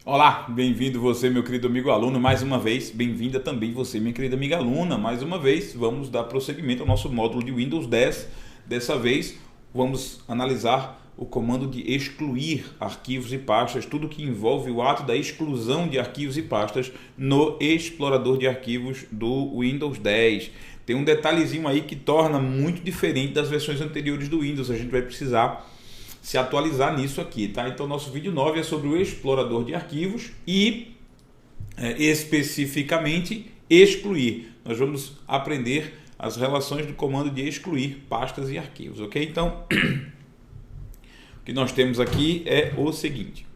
Olá, bem-vindo você, meu querido amigo aluno, mais uma vez. Bem-vinda também você, minha querida amiga aluna, mais uma vez. Vamos dar prosseguimento ao nosso módulo de Windows 10. Dessa vez, vamos analisar o comando de excluir arquivos e pastas, tudo que envolve o ato da exclusão de arquivos e pastas no explorador de arquivos do Windows 10. Tem um detalhezinho aí que torna muito diferente das versões anteriores do Windows. A gente vai precisar se atualizar nisso aqui, tá? Então nosso vídeo 9 é sobre o explorador de arquivos e especificamente excluir. Nós vamos aprender as relações do comando de excluir pastas e arquivos, ok? Então o que nós temos aqui é o seguinte: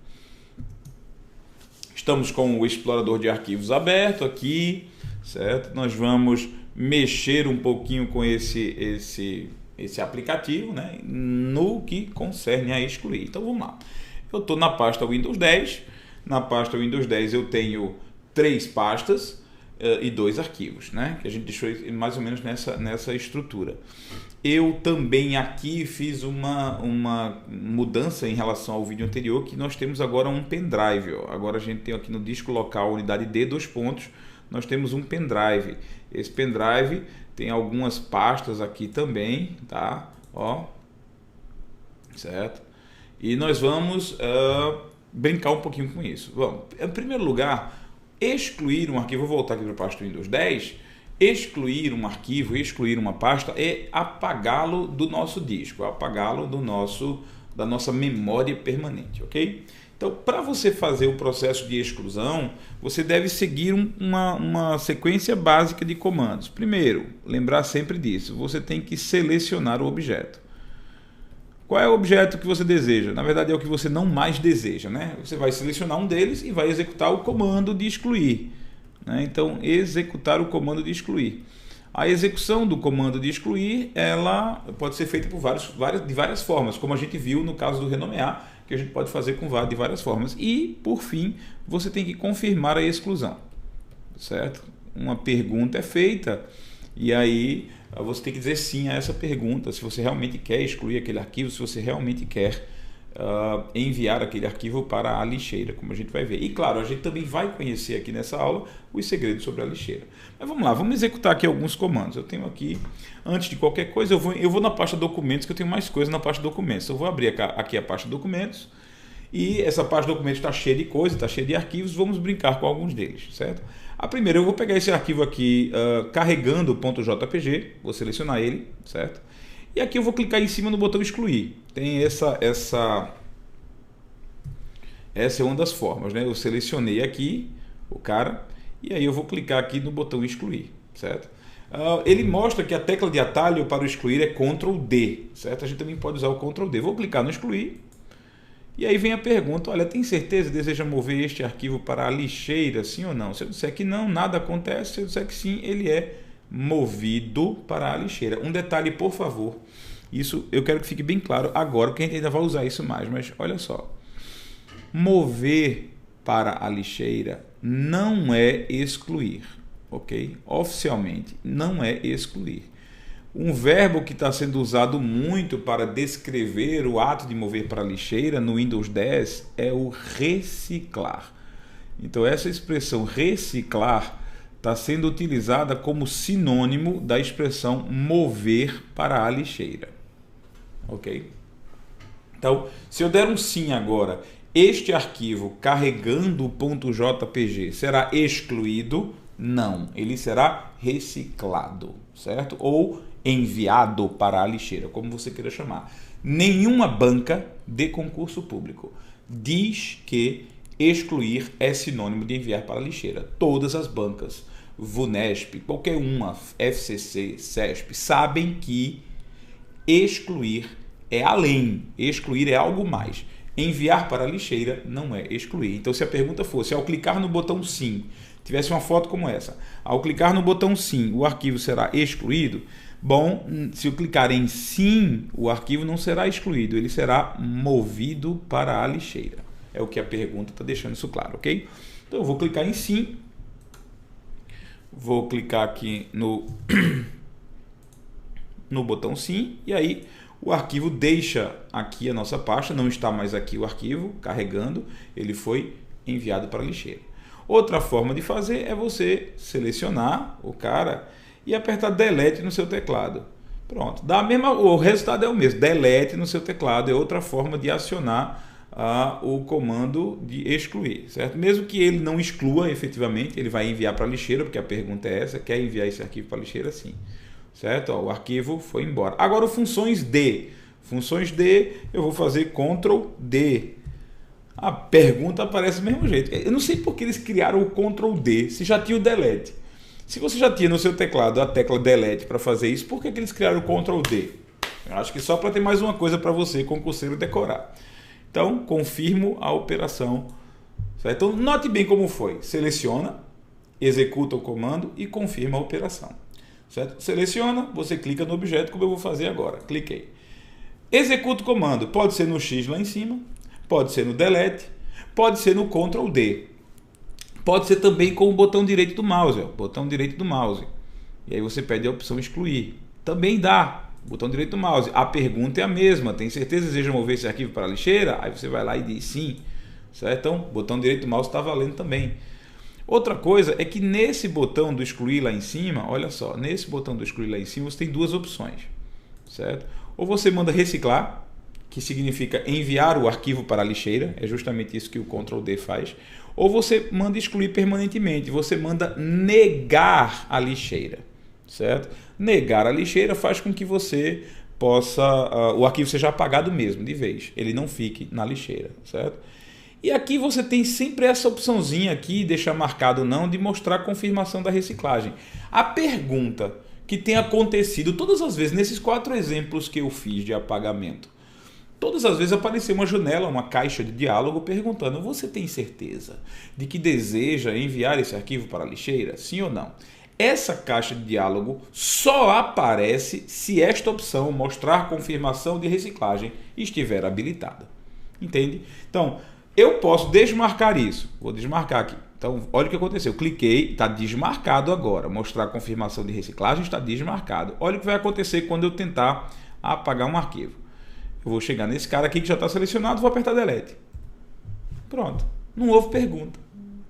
estamos com o explorador de arquivos aberto aqui, certo? Nós vamos mexer um pouquinho com esse aplicativo, né, no que concerne a excluir. Então vamos lá. Eu estou na pasta Windows 10. Na pasta Windows 10 eu tenho 3 pastas e 2 arquivos, né, que a gente deixou mais ou menos nessa estrutura. Eu também aqui fiz uma mudança em relação ao vídeo anterior, que nós temos agora um pendrive. Ó. Agora a gente tem aqui no disco local unidade D, nós temos um pendrive. Esse pendrive tem algumas pastas aqui também, tá? Ó, certo? E nós vamos brincar um pouquinho com isso. Vamos, em primeiro lugar, excluir um arquivo. Vou voltar aqui para a pasta Windows 10. Excluir um arquivo, excluir uma pasta é apagá-lo do nosso disco, apagá-lo da nossa memória permanente, ok? Então, para você fazer o processo de exclusão, você deve seguir uma sequência básica de comandos. Primeiro, lembrar sempre disso, você tem que selecionar o objeto. Qual é o objeto que você deseja? Na verdade, é o que você não mais deseja, né? Você vai selecionar um deles e vai executar o comando de excluir, né? Então, executar o comando de excluir. A execução do comando de excluir, ela pode ser feita de várias formas, como a gente viu no caso do renomear, que a gente pode fazer de várias formas. E, por fim, você tem que confirmar a exclusão, certo? Uma pergunta é feita e aí você tem que dizer sim a essa pergunta, se você realmente quer excluir aquele arquivo, se você realmente quer enviar aquele arquivo para a lixeira, como a gente vai ver. E claro, a gente também vai conhecer aqui nessa aula os segredos sobre a lixeira. Mas vamos lá, vamos executar aqui alguns comandos. Eu tenho aqui, antes de qualquer coisa, eu vou na pasta documentos, que eu tenho mais coisa na pasta documentos. Eu vou abrir aqui a pasta documentos, e essa pasta documentos está cheia de coisa, está cheia de arquivos. Vamos brincar com alguns deles, certo? A primeira, eu vou pegar esse arquivo aqui carregando.jpg, vou selecionar ele, certo? E aqui eu vou clicar em cima no botão excluir. Tem essa é uma das formas, né? Eu selecionei aqui o cara e aí eu vou clicar aqui no botão excluir, certo? Ele mostra que a tecla de atalho para o excluir é Ctrl D, certo? A gente também pode usar o Ctrl D. Vou clicar no excluir e aí vem a pergunta: olha, tem certeza que deseja mover este arquivo para a lixeira, sim ou não? Se eu disser que não, nada acontece. Se eu disser que sim, ele é movido para a lixeira. Um detalhe, por favor, isso eu quero que fique bem claro agora, porque a gente ainda vai usar isso mais, mas olha só, mover para a lixeira não é excluir, ok? Oficialmente não é excluir. Um verbo que está sendo usado muito para descrever o ato de mover para a lixeira no Windows 10 é o reciclar. Então essa expressão reciclar está sendo utilizada como sinônimo da expressão mover para a lixeira, ok? Então, se eu der um sim agora, este arquivo carregando.jpg será excluído? Não, ele será reciclado, certo? Ou enviado para a lixeira, como você queira chamar. Nenhuma banca de concurso público diz que excluir é sinônimo de enviar para a lixeira. Todas as bancas, VUNESP, qualquer uma, FCC, CESP, sabem que excluir é além, excluir é algo mais. Enviar para a lixeira não é excluir. Então, se a pergunta fosse, ao clicar no botão sim, tivesse uma foto como essa, ao clicar no botão sim, o arquivo será excluído? Bom, se eu clicar em sim, o arquivo não será excluído, ele será movido para a lixeira. É o que a pergunta está deixando isso claro, ok? Então eu vou clicar em sim, vou clicar aqui no botão sim, e aí o arquivo deixa aqui a nossa pasta, não está mais aqui o arquivo carregando, ele foi enviado para a lixeira. Outra forma de fazer é você selecionar o cara e apertar delete no seu teclado. Pronto, o resultado é o mesmo, delete no seu teclado é outra forma de acionar o comando de excluir, certo? Mesmo que ele não exclua efetivamente, ele vai enviar para a lixeira, porque a pergunta é essa, quer enviar esse arquivo para a lixeira? Sim, certo? Ó, o arquivo foi embora. Agora o funções D, eu vou fazer Ctrl D. A pergunta aparece do mesmo jeito. Eu não sei por que eles criaram o Ctrl D, se já tinha o delete. Se você já tinha no seu teclado a tecla delete para fazer isso, por que eles criaram o Ctrl D? Eu acho que só para ter mais uma coisa para você, concurseiro, decorar. Então, confirmo a operação. Certo? Então, note bem como foi. Seleciona, executa o comando e confirma a operação. Certo? Seleciona, você clica no objeto, como eu vou fazer agora. Cliquei. Executa o comando. Pode ser no X lá em cima, pode ser no delete, pode ser no Ctrl D. Pode ser também com o botão direito do mouse. Ó, botão direito do mouse. E aí você pede a opção excluir. Também dá. Botão direito do mouse. A pergunta é a mesma. Tem certeza que deseja mover esse arquivo para a lixeira? Aí você vai lá e diz sim. Certo? Então, botão direito do mouse está valendo também. Outra coisa é que nesse botão do excluir lá em cima, olha só, nesse botão do excluir lá em cima você tem duas opções. Certo? Ou você manda reciclar, que significa enviar o arquivo para a lixeira. É justamente isso que o Ctrl D faz. Ou você manda excluir permanentemente. Você manda negar a lixeira. Certo? Negar a lixeira faz com que você possa, o arquivo seja apagado mesmo, de vez. Ele não fique na lixeira, certo? E aqui você tem sempre essa opçãozinha aqui, deixar marcado ou não, de mostrar a confirmação da reciclagem. A pergunta que tem acontecido todas as vezes, nesses 4 exemplos que eu fiz de apagamento, todas as vezes apareceu uma janela, uma caixa de diálogo perguntando: você tem certeza de que deseja enviar esse arquivo para a lixeira? Sim ou não? Essa caixa de diálogo só aparece se esta opção, mostrar confirmação de reciclagem, estiver habilitada. Entende? Então, eu posso desmarcar isso. Vou desmarcar aqui. Então, olha o que aconteceu. Cliquei, está desmarcado agora. Mostrar confirmação de reciclagem está desmarcado. Olha o que vai acontecer quando eu tentar apagar um arquivo. Eu vou chegar nesse cara aqui que já está selecionado, vou apertar delete. Pronto. Não houve pergunta.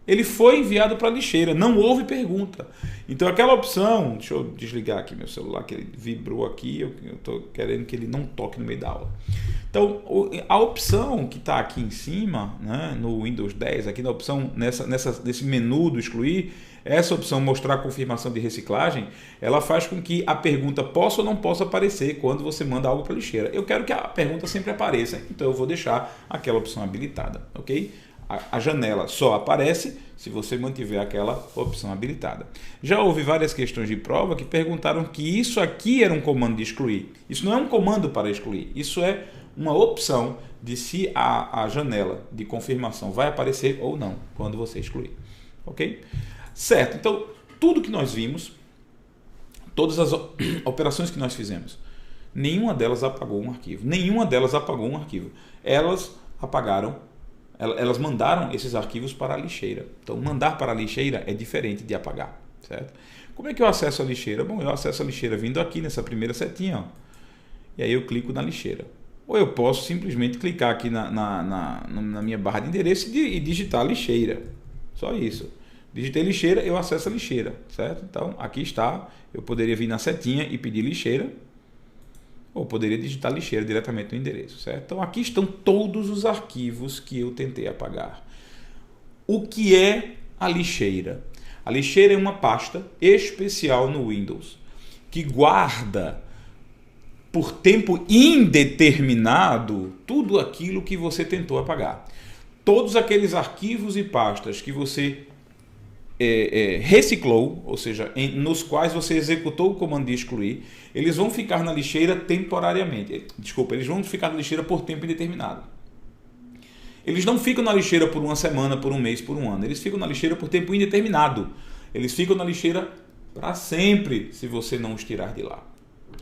Ele foi enviado para a lixeira, não houve pergunta. Então aquela opção, deixa eu desligar aqui meu celular, que ele vibrou aqui, eu estou querendo que ele não toque no meio da aula. Então a opção que está aqui em cima, né, no Windows 10, aqui na opção, nesse menu do excluir, essa opção mostrar confirmação de reciclagem, ela faz com que a pergunta possa ou não possa aparecer quando você manda algo para a lixeira. Eu quero que a pergunta sempre apareça, então eu vou deixar aquela opção habilitada, ok? A janela só aparece se você mantiver aquela opção habilitada. Já houve várias questões de prova que perguntaram que isso aqui era um comando de excluir. Isso não é um comando para excluir, isso é uma opção de se a janela de confirmação vai aparecer ou não quando você excluir. Ok? Certo, então tudo que nós vimos, todas as operações que nós fizemos, nenhuma delas apagou um arquivo. Nenhuma delas apagou um arquivo. Elas mandaram esses arquivos para a lixeira. Então, mandar para a lixeira é diferente de apagar, certo? Como é que eu acesso a lixeira? Bom, eu acesso a lixeira vindo aqui nessa primeira setinha, ó, e aí eu clico na lixeira. Ou eu posso simplesmente clicar aqui na minha barra de endereço e digitar lixeira. Só isso. Digitei lixeira, eu acesso a lixeira, certo? Então, aqui está. Eu poderia vir na setinha e pedir lixeira, ou poderia digitar lixeira diretamente no endereço, certo? Então aqui estão todos os arquivos que eu tentei apagar. O que é a lixeira? A lixeira é uma pasta especial no Windows que guarda por tempo indeterminado tudo aquilo que você tentou apagar. Todos aqueles arquivos e pastas que você reciclou, ou seja, nos quais você executou o comando de excluir, eles vão ficar na lixeira temporariamente. Desculpa, eles vão ficar na lixeira por tempo indeterminado. Eles não ficam na lixeira por uma semana, por um mês, por um ano. Eles ficam na lixeira por tempo indeterminado. Eles ficam na lixeira para sempre, se você não os tirar de lá.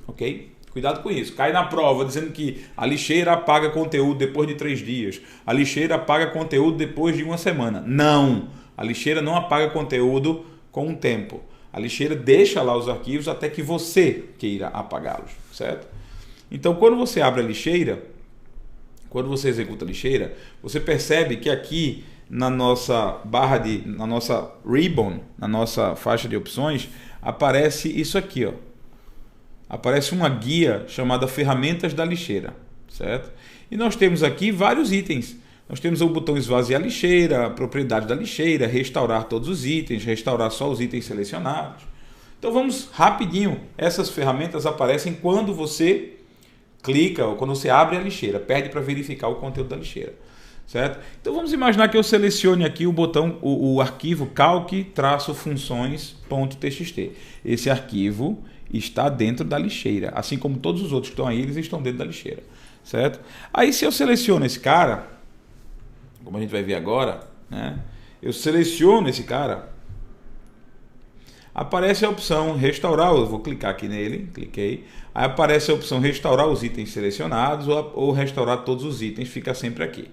Ok? Cuidado com isso. Cai na prova dizendo que a lixeira apaga conteúdo depois de 3 dias. A lixeira apaga conteúdo depois de uma semana. Não! A lixeira não apaga conteúdo com o tempo. A lixeira deixa lá os arquivos até que você queira apagá-los, certo? Então, quando você abre a lixeira, quando você executa a lixeira, você percebe que aqui na nossa na nossa ribbon, na nossa faixa de opções, aparece isso aqui, ó. Aparece uma guia chamada Ferramentas da Lixeira, certo? E nós temos aqui vários itens. Nós temos o botão esvaziar a lixeira, propriedade da lixeira, restaurar todos os itens, restaurar só os itens selecionados. Então vamos rapidinho. Essas ferramentas aparecem quando você clica ou quando você abre a lixeira, pede para verificar o conteúdo da lixeira, certo? Então vamos imaginar que eu selecione aqui o botão, o arquivo calc-funções.txt. Esse arquivo está dentro da lixeira, assim como todos os outros que estão aí, eles estão dentro da lixeira, certo? Aí se eu seleciono esse cara, como a gente vai ver agora, né? Eu seleciono esse cara, aparece a opção restaurar, eu vou clicar aqui nele, cliquei, aí aparece a opção restaurar os itens selecionados ou restaurar todos os itens, fica sempre aqui.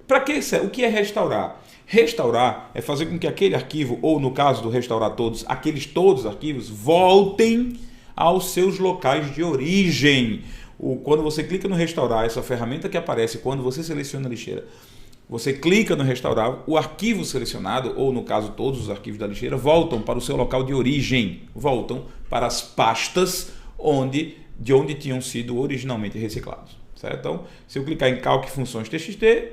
Para que o que é restaurar? Restaurar é fazer com que aquele arquivo, ou no caso do restaurar todos, todos os arquivos voltem aos seus locais de origem. Quando você clica no restaurar, essa ferramenta que aparece quando você seleciona a lixeira, você clica no restaurar, o arquivo selecionado, ou no caso todos os arquivos da lixeira, voltam para o seu local de origem, voltam para as pastas de onde tinham sido originalmente reciclados, certo? Então, se eu clicar em calc funções txt,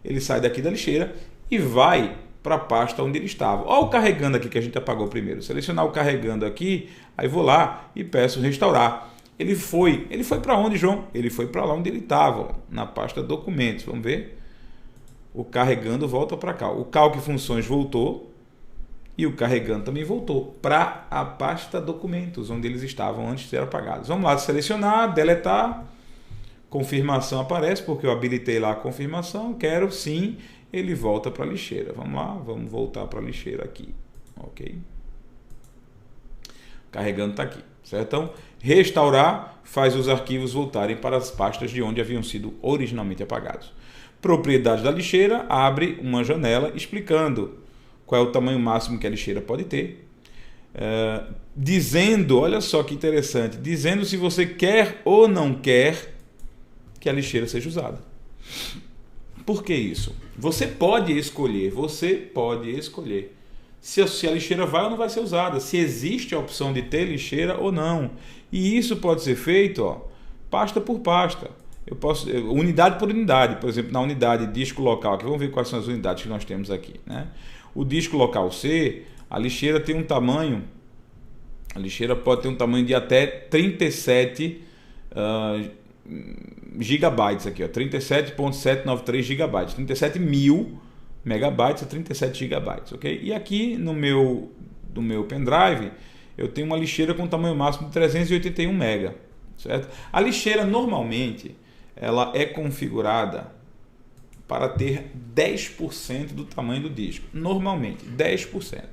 ele sai daqui da lixeira e vai para a pasta onde ele estava. Olha o carregando aqui que a gente apagou primeiro. Selecionar o carregando aqui, aí vou lá e peço restaurar. Ele foi para onde, João? Ele foi para lá onde ele estava, na pasta documentos. Vamos ver? O carregando volta para cá. O calc funções voltou e o carregando também voltou para a pasta documentos, onde eles estavam antes de ser apagados. Vamos lá, selecionar, deletar, confirmação aparece, porque eu habilitei lá a confirmação, quero sim, ele volta para a lixeira. Vamos lá, vamos voltar para a lixeira aqui, ok? Carregando está aqui, certo? Então, restaurar faz os arquivos voltarem para as pastas de onde haviam sido originalmente apagados. Propriedade da lixeira abre uma janela explicando qual é o tamanho máximo que a lixeira pode ter. Dizendo, olha só que interessante, dizendo se você quer ou não quer que a lixeira seja usada. Por que isso? Você pode escolher se a lixeira vai ou não vai ser usada, se existe a opção de ter lixeira ou não. E isso pode ser feito, ó, pasta por pasta. Eu posso, unidade por unidade, por exemplo, na unidade disco local, aqui vamos ver quais são as unidades que nós temos aqui, né? O disco local C, a lixeira tem um tamanho, a lixeira pode ter um tamanho de até 37 gigabytes aqui, ó, 37.793 gigabytes, 37.000 megabytes a 37 gigabytes, ok? E aqui no meu pendrive eu tenho uma lixeira com tamanho máximo de 381 mega, certo? A lixeira normalmente ela é configurada para ter 10% do tamanho do disco. Normalmente, 10%.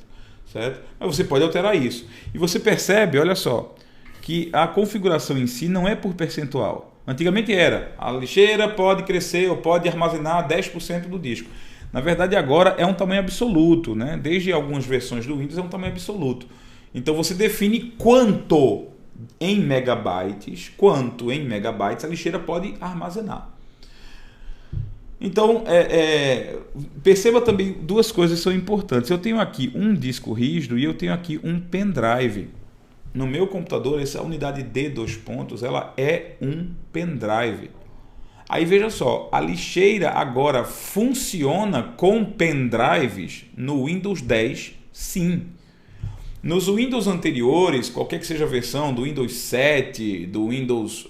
Certo? Mas você pode alterar isso. E você percebe, olha só, que a configuração em si não é por percentual. Antigamente era, a lixeira pode crescer ou pode armazenar 10% do disco. Na verdade, agora é um tamanho absoluto, né? Desde algumas versões do Windows é um tamanho absoluto. Então você define quanto em megabytes a lixeira pode armazenar. Então, perceba também duas coisas que são importantes. Eu tenho aqui um disco rígido e eu tenho aqui um pendrive. No meu computador, essa unidade D dois pontos, ela é um pendrive. Aí veja só, a lixeira agora funciona com pendrives no Windows 10, sim. Nos Windows anteriores, qualquer que seja a versão do Windows 7, do Windows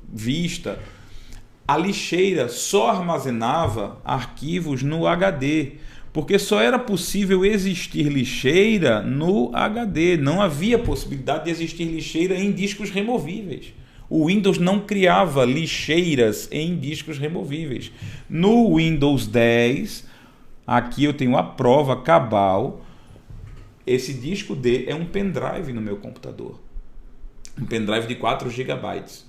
Vista, a lixeira só armazenava arquivos no HD, porque só era possível existir lixeira no HD, não havia possibilidade de existir lixeira em discos removíveis. O Windows não criava lixeiras em discos removíveis. No Windows 10, aqui eu tenho a prova cabal. Esse disco D é um pendrive no meu computador. Um pendrive de 4 GB,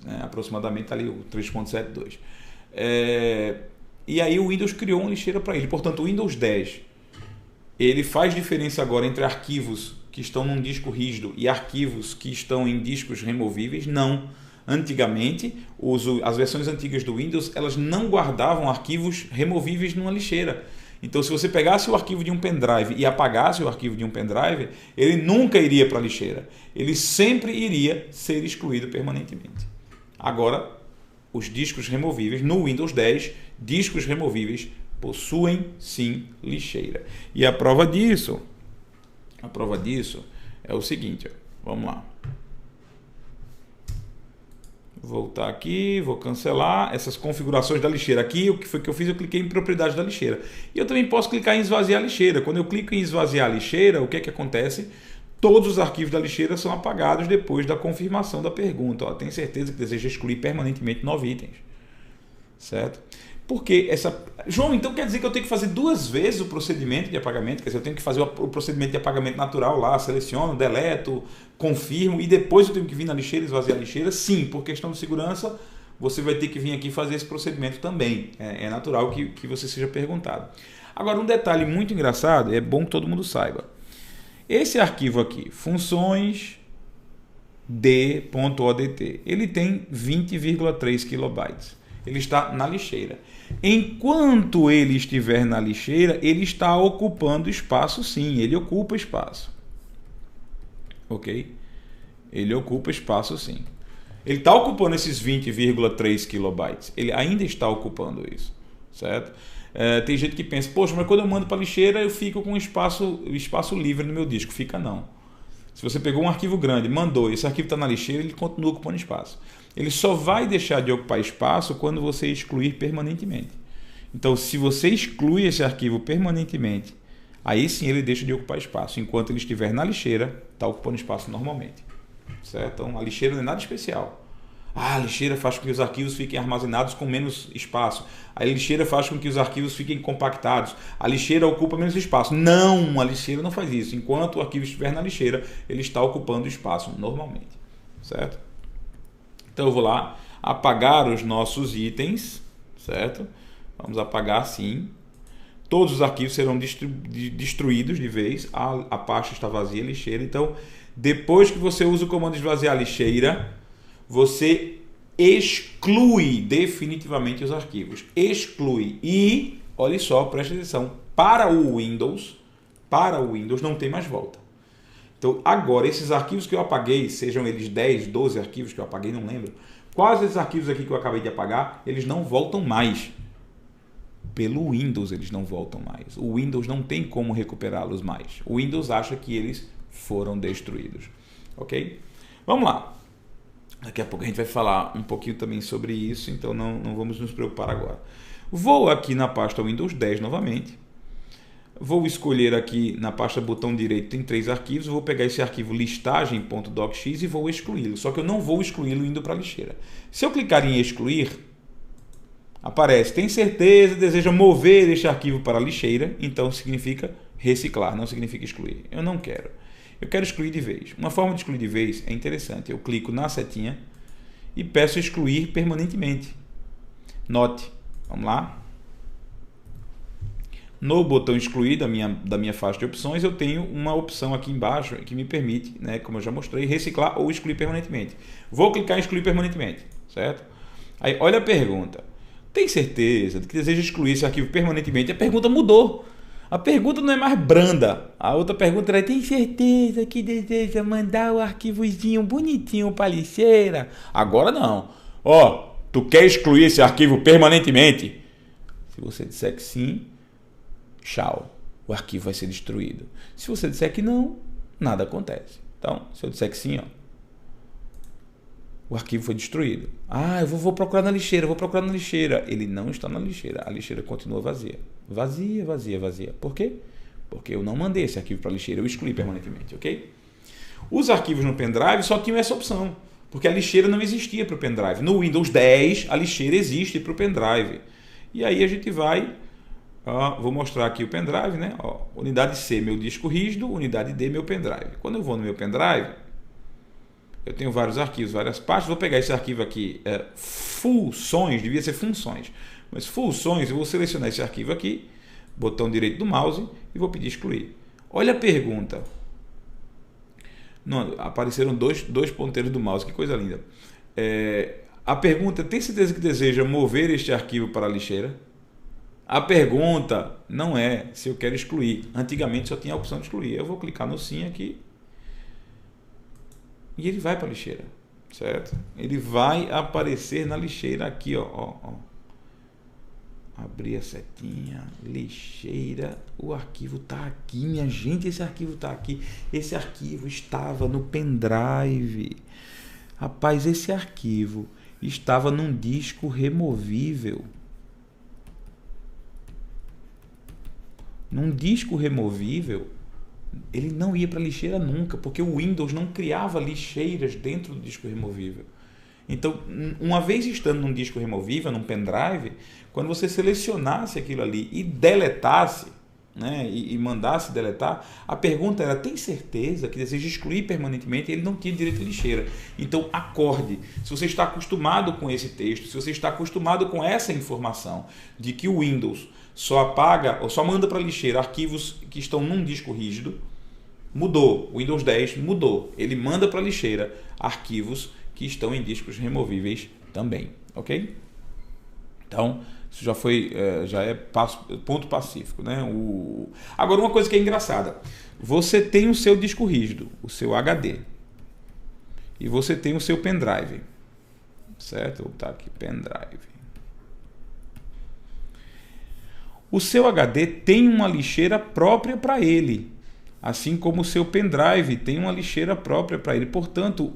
né? Aproximadamente ali o 3.72. E aí o Windows criou uma lixeira para ele. Portanto, o Windows 10 ele faz diferença agora entre arquivos que estão num disco rígido e arquivos que estão em discos removíveis? Não. Antigamente, as versões antigas do Windows elas não guardavam arquivos removíveis numa lixeira. Então, se você pegasse o arquivo de um pendrive e apagasse o arquivo de um pendrive, ele nunca iria para a lixeira. Ele sempre iria ser excluído permanentemente. Agora, os discos removíveis, no Windows 10, discos removíveis possuem sim lixeira. E a prova disso é o seguinte, ó, vamos lá. Vou voltar aqui, vou cancelar essas configurações da lixeira. Aqui, o que foi que eu fiz? Eu cliquei em propriedades da lixeira. E eu também posso clicar em esvaziar a lixeira. Quando eu clico em esvaziar a lixeira, o que é que acontece? Todos os arquivos da lixeira são apagados depois da confirmação da pergunta. Ó, tem certeza que deseja excluir permanentemente 9 itens. Certo? Porque essa... João, então quer dizer que eu tenho que fazer 2 vezes o procedimento de apagamento? Quer dizer, eu tenho que fazer o procedimento de apagamento natural lá, seleciono, deleto, confirmo e depois eu tenho que vir na lixeira, esvaziar a lixeira? Sim, por questão de segurança, você vai ter que vir aqui fazer esse procedimento também. É natural que você seja perguntado. Agora, um detalhe muito engraçado, é bom que todo mundo saiba. Esse arquivo aqui, funções d.odt, ele tem 20,3 kilobytes. Ele está na lixeira. Enquanto ele estiver na lixeira, ele está ocupando espaço sim, ele ocupa espaço. Ok? Ele ocupa espaço sim. Ele está ocupando esses 20,3 kilobytes. Ele ainda está ocupando isso. Certo? Tem gente que pensa, poxa, mas quando eu mando para a lixeira eu fico com espaço livre no meu disco. Fica não. Se você pegou um arquivo grande, mandou, esse arquivo está na lixeira, ele continua ocupando espaço. Ele só vai deixar de ocupar espaço quando você excluir permanentemente. Então, se você exclui esse arquivo permanentemente, aí sim ele deixa de ocupar espaço. Enquanto ele estiver na lixeira, está ocupando espaço normalmente. Certo? Então, a lixeira não é nada especial. A lixeira faz com que os arquivos fiquem armazenados com menos espaço. A lixeira faz com que os arquivos fiquem compactados. A lixeira ocupa menos espaço. Não, a lixeira não faz isso. Enquanto o arquivo estiver na lixeira, ele está ocupando espaço normalmente. Certo? Então eu vou lá apagar os nossos itens. Certo? Vamos apagar sim. Todos os arquivos serão destruídos de vez. A pasta está vazia, lixeira. Então, depois que você usa o comando esvaziar a lixeira, você exclui definitivamente os arquivos. Exclui. E, olha só, preste atenção, para o Windows não tem mais volta. Então, agora, esses arquivos que eu apaguei, sejam eles 10, 12 arquivos que eu apaguei, não lembro. Quais esses arquivos aqui que eu acabei de apagar, eles não voltam mais. Pelo Windows eles não voltam mais. O Windows não tem como recuperá-los mais. O Windows acha que eles foram destruídos. Ok? Vamos lá. Daqui a pouco a gente vai falar um pouquinho também sobre isso, então não vamos nos preocupar agora. Vou aqui na pasta Windows 10 novamente. Vou escolher aqui na pasta botão direito, tem 3 arquivos. Vou pegar esse arquivo listagem.docx e vou excluí-lo. Só que eu não vou excluí-lo indo para a lixeira. Se eu clicar em excluir, aparece, tem certeza, deseja mover este arquivo para a lixeira, então significa reciclar, não significa excluir. Eu não quero. Eu quero excluir de vez. Uma forma de excluir de vez é interessante. Eu clico na setinha e peço excluir permanentemente. Note, vamos lá. No botão excluir da minha faixa de opções, eu tenho uma opção aqui embaixo que me permite, né, como eu já mostrei, reciclar ou excluir permanentemente. Vou clicar em excluir permanentemente, certo? Aí, olha a pergunta. Tem certeza de que deseja excluir esse arquivo permanentemente? A pergunta mudou. A pergunta não é mais branda. A outra pergunta era: tem certeza que deseja mandar o arquivozinho bonitinho para a lixeira? Agora não. Ó, tu quer excluir esse arquivo permanentemente? Se você disser que sim, tchau. O arquivo vai ser destruído. Se você disser que não, nada acontece. Então, se eu disser que sim, ó, o arquivo foi destruído. Ah, eu vou procurar na lixeira, vou procurar na lixeira. Ele não está na lixeira. A lixeira continua vazia. Vazia, vazia, vazia. Por quê? Porque eu não mandei esse arquivo para a lixeira, eu excluí permanentemente, ok? Os arquivos no pendrive só tinham essa opção, porque a lixeira não existia para o pendrive. No Windows 10, a lixeira existe para o pendrive. E aí a gente vai... vou mostrar aqui o pendrive, né? Unidade C, meu disco rígido, unidade D, meu pendrive. Quando eu vou no meu pendrive, eu tenho vários arquivos, várias pastas. Vou pegar esse arquivo aqui, funções, devia ser funções, mas funções, eu vou selecionar esse arquivo aqui, botão direito do mouse e vou pedir excluir. Olha a pergunta. Não, apareceram dois ponteiros do mouse, que coisa linda. A pergunta: tem certeza que deseja mover este arquivo para a lixeira? A pergunta não é se eu quero excluir. Antigamente só tinha a opção de excluir. Eu vou clicar no sim aqui e ele vai para a lixeira, certo? Ele vai aparecer na lixeira aqui, ó. Abrir a setinha, lixeira, o arquivo está aqui, minha gente, esse arquivo está aqui. Esse arquivo estava no pendrive. Rapaz, esse arquivo estava num disco removível. Num disco removível, ele não ia para a lixeira nunca, porque o Windows não criava lixeiras dentro do disco removível. Então, uma vez estando num disco removível, num pendrive, quando você selecionasse aquilo ali e deletasse, né, e mandasse deletar, a pergunta era: tem certeza que deseja excluir permanentemente? Ele não tinha direito de lixeira. Então acorde, se você está acostumado com esse texto, se você está acostumado com essa informação de que o Windows só apaga ou só manda para a lixeira arquivos que estão num disco rígido, mudou. O Windows 10 mudou, ele manda para a lixeira arquivos que estão em discos removíveis também, ok? Então isso já é ponto pacífico, né? Agora, uma coisa que é engraçada: você tem o seu disco rígido, o seu HD, e você tem o seu pendrive, certo? Vou botar aqui pendrive. O seu HD tem uma lixeira própria para ele, assim como o seu pendrive tem uma lixeira própria para ele. Portanto,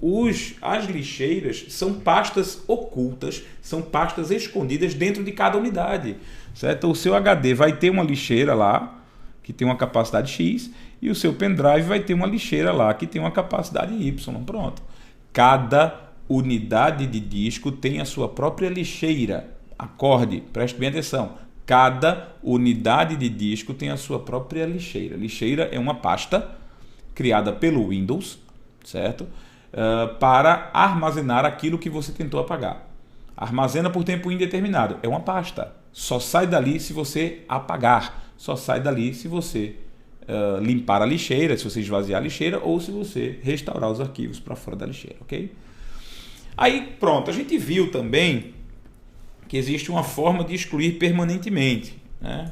as lixeiras são pastas ocultas, são pastas escondidas dentro de cada unidade, certo? O seu HD vai ter uma lixeira lá, que tem uma capacidade X, e o seu pendrive vai ter uma lixeira lá, que tem uma capacidade Y. Pronto. Cada unidade de disco tem a sua própria lixeira. Acorde, preste bem atenção. Cada unidade de disco tem a sua própria lixeira. Lixeira é uma pasta criada pelo Windows, certo? Para armazenar aquilo que você tentou apagar. Armazena por tempo indeterminado. É uma pasta. Só sai dali se você apagar. Só sai dali se você limpar a lixeira, se você esvaziar a lixeira ou se você restaurar os arquivos para fora da lixeira, ok? Aí pronto, a gente viu também que existe uma forma de excluir permanentemente, né?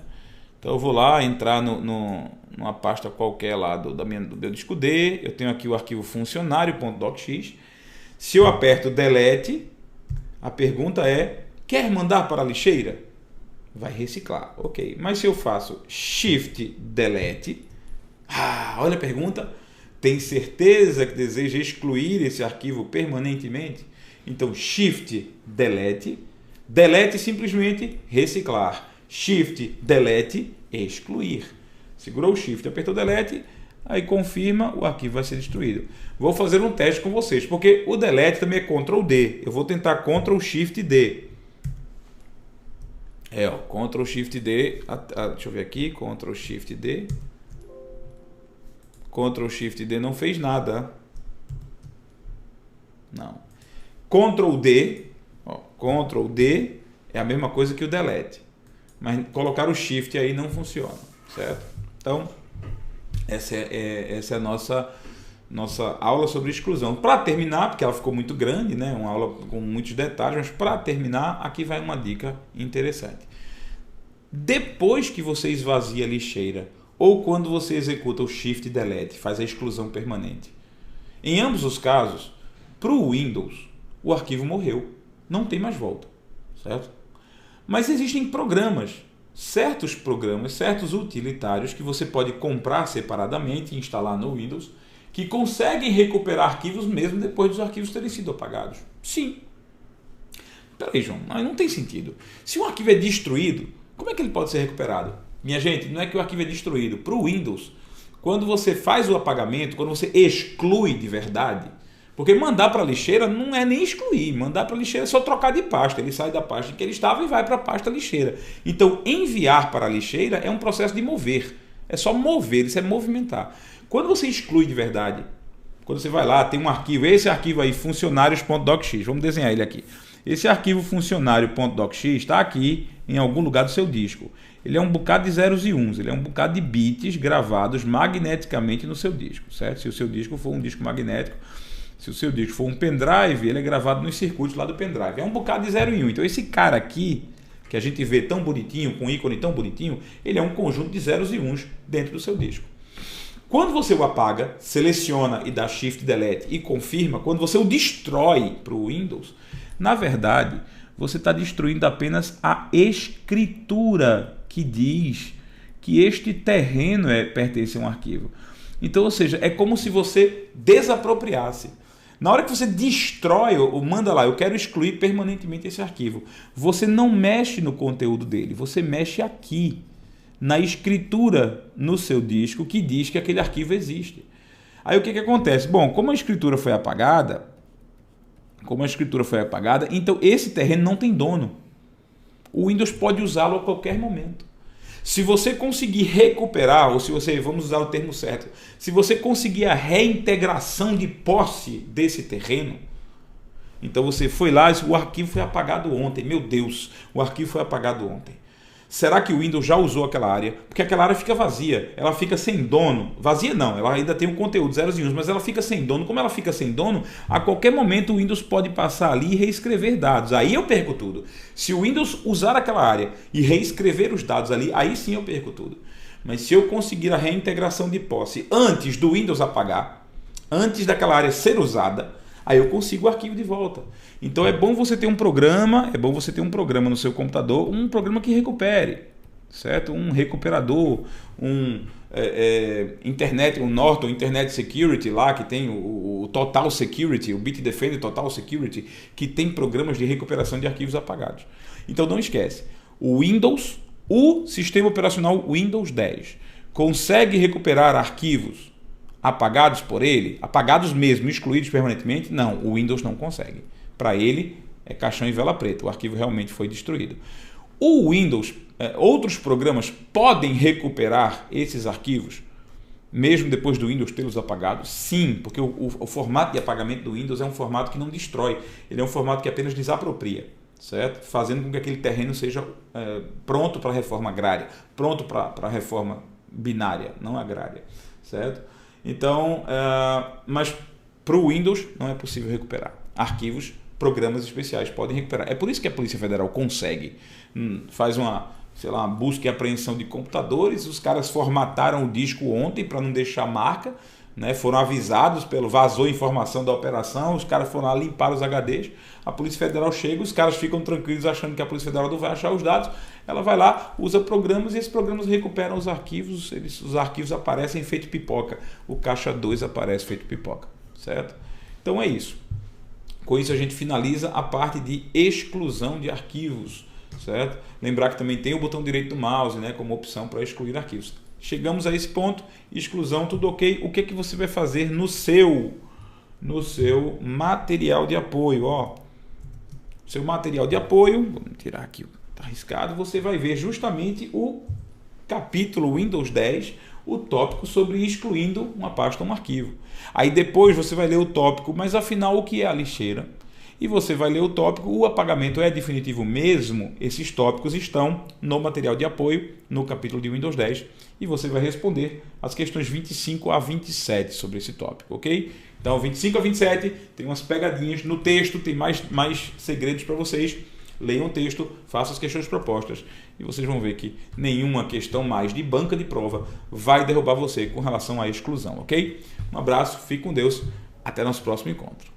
Então eu vou lá entrar numa pasta qualquer lá do meu disco D, eu tenho aqui o arquivo funcionário.docx. Se eu aperto delete, a pergunta é: quer mandar para a lixeira? Vai reciclar, ok. Mas se eu faço shift delete, olha a pergunta: tem certeza que deseja excluir esse arquivo permanentemente? Então shift delete. Delete simplesmente reciclar. Shift delete excluir. Segurou o shift, apertou delete, aí confirma, o arquivo vai ser destruído. Vou fazer um teste com vocês, porque o delete também é Ctrl D. Eu vou tentar Ctrl Shift D. Ctrl Shift D. Deixa eu ver aqui, Ctrl Shift D. Ctrl Shift D não fez nada. Não. Ctrl D. Ctrl D é a mesma coisa que o delete, mas colocar o shift aí não funciona, certo? Então essa é a nossa aula sobre exclusão. Para terminar, porque ela ficou muito grande, né? Uma aula com muitos detalhes, mas para terminar, aqui vai uma dica interessante. Depois que você esvazia a lixeira ou quando você executa o shift delete, faz a exclusão permanente, em ambos os casos, para o Windows, o arquivo morreu. Não tem mais volta, certo? Mas existem certos programas, certos utilitários que você pode comprar separadamente e instalar no Windows, que conseguem recuperar arquivos mesmo depois dos arquivos terem sido apagados. Sim. Peraí, João, não tem sentido. Se um arquivo é destruído, como é que ele pode ser recuperado? Minha gente, não é que o arquivo é destruído. Para o Windows, quando você faz o apagamento, quando você exclui de verdade, porque mandar para a lixeira não é nem excluir, mandar para a lixeira é só trocar de pasta, ele sai da pasta em que ele estava e vai para a pasta lixeira. Então, enviar para a lixeira é um processo de mover, é só mover, isso é movimentar. Quando você exclui de verdade, quando você vai lá, tem um arquivo, esse arquivo aí, funcionários.docx, vamos desenhar ele aqui. Esse arquivo funcionário.docx está aqui em algum lugar do seu disco. Ele é um bocado de zeros e uns, ele é um bocado de bits gravados magneticamente no seu disco, certo? Se o seu disco for um disco magnético, se o seu disco for um pendrive, ele é gravado nos circuitos lá do pendrive. É um bocado de 0 e 1. Então esse cara aqui, que a gente vê tão bonitinho, com ícone tão bonitinho, ele é um conjunto de zeros e uns dentro do seu disco. Quando você o apaga, seleciona e dá Shift Delete e confirma, quando você o destrói para o Windows, na verdade, você está destruindo apenas a escritura que diz que este terreno pertence a um arquivo. Então, ou seja, é como se você desapropriasse. Na hora que você destrói ou manda lá, eu quero excluir permanentemente esse arquivo, você não mexe no conteúdo dele, você mexe aqui, na escritura no seu disco que diz que aquele arquivo existe. Aí o que acontece? Bom, como a escritura foi apagada, então esse terreno não tem dono. O Windows pode usá-lo a qualquer momento. Se você conseguir recuperar, ou se você, vamos usar o termo certo, se você conseguir a reintegração de posse desse terreno, então você foi lá e o arquivo foi apagado ontem. Meu Deus, o arquivo foi apagado ontem. Será que o Windows já usou aquela área? Porque aquela área fica vazia, ela fica sem dono. Vazia não, ela ainda tem um conteúdo, zeros e uns, mas ela fica sem dono. Como ela fica sem dono, a qualquer momento o Windows pode passar ali e reescrever dados. Aí eu perco tudo. Se o Windows usar aquela área e reescrever os dados ali, aí sim eu perco tudo. Mas se eu conseguir a reintegração de posse antes do Windows apagar, antes daquela área ser usada, aí eu consigo o arquivo de volta. Então é bom você ter um programa, no seu computador, um programa que recupere, certo? Um recuperador, internet, um Norton Internet Security lá, que tem o Total Security, o Bitdefender Total Security, que tem programas de recuperação de arquivos apagados. Então não esquece, o Windows, o sistema operacional Windows 10, consegue recuperar arquivos apagados por ele, apagados mesmo, excluídos permanentemente? Não, o Windows não consegue. Para ele é caixão e vela preta, o arquivo realmente foi destruído. O Windows, outros programas podem recuperar esses arquivos, mesmo depois do Windows tê-los apagados? Sim, porque o formato de apagamento do Windows é um formato que não destrói, ele é um formato que apenas desapropria, certo? Fazendo com que aquele terreno seja pronto para a reforma agrária, pronto para a reforma binária, não agrária, certo? Então, mas para o Windows não é possível recuperar. Arquivos, programas especiais podem recuperar. É por isso que a Polícia Federal consegue, faz uma busca e apreensão de computadores, os caras formataram o disco ontem para não deixar marca, né? Foram avisados, vazou informação da operação, os caras foram lá limpar os HDs, a Polícia Federal chega, os caras ficam tranquilos achando que a Polícia Federal não vai achar os dados, ela vai lá, usa programas e esses programas recuperam os arquivos, os arquivos aparecem feito pipoca, o caixa 2 aparece feito pipoca, certo? Então é isso. Com isso a gente finaliza a parte de exclusão de arquivos, certo? Lembrar que também tem o botão direito do mouse, né, como opção para excluir arquivos. Chegamos a esse ponto, exclusão, tudo ok. O que você vai fazer no seu material de apoio? Ó, seu material de apoio, vamos tirar aqui, está arriscado, você vai ver justamente o capítulo Windows 10, o tópico sobre excluindo uma pasta ou um arquivo. Aí depois você vai ler o tópico, mas afinal o que é a lixeira? E você vai ler o tópico, o apagamento é definitivo mesmo? Esses tópicos estão no material de apoio, no capítulo de Windows 10, e você vai responder as questões 25 a 27 sobre esse tópico, ok? Então 25 a 27 tem umas pegadinhas no texto, tem mais segredos para vocês. Leiam o texto, façam as questões propostas e vocês vão ver que nenhuma questão mais de banca de prova vai derrubar você com relação à exclusão, ok? Um abraço, fique com Deus, até nosso próximo encontro.